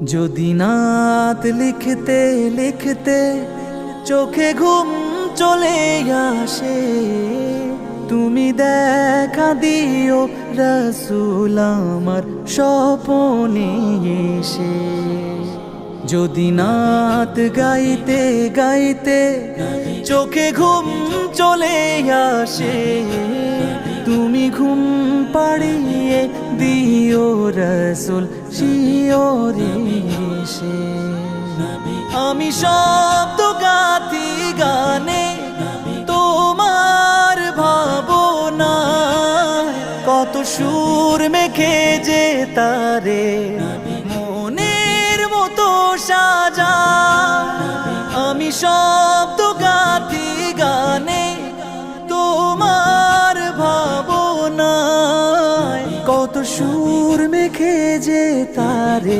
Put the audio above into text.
যদি নাত লিখতে লিখতে চোখে ঘুম চলে আসে, তুমি দেখা দিও রাসূল আমার স্বপনে এসে। যদি নাত গাইতে গাইতে চোখে ঘুম চলে আসে, তুমি ঘুম পাড়িয়ে দিও রাসূল শিয়রে এসে। আমি শব্দ গাথি গানে তোমার ভাবনা, কত সুর মেখে যে তারে মনের মতো সাজা। আমি শব্দ গাথি গানে তোমার ভাবনা, কত সুর মেখে যে তারে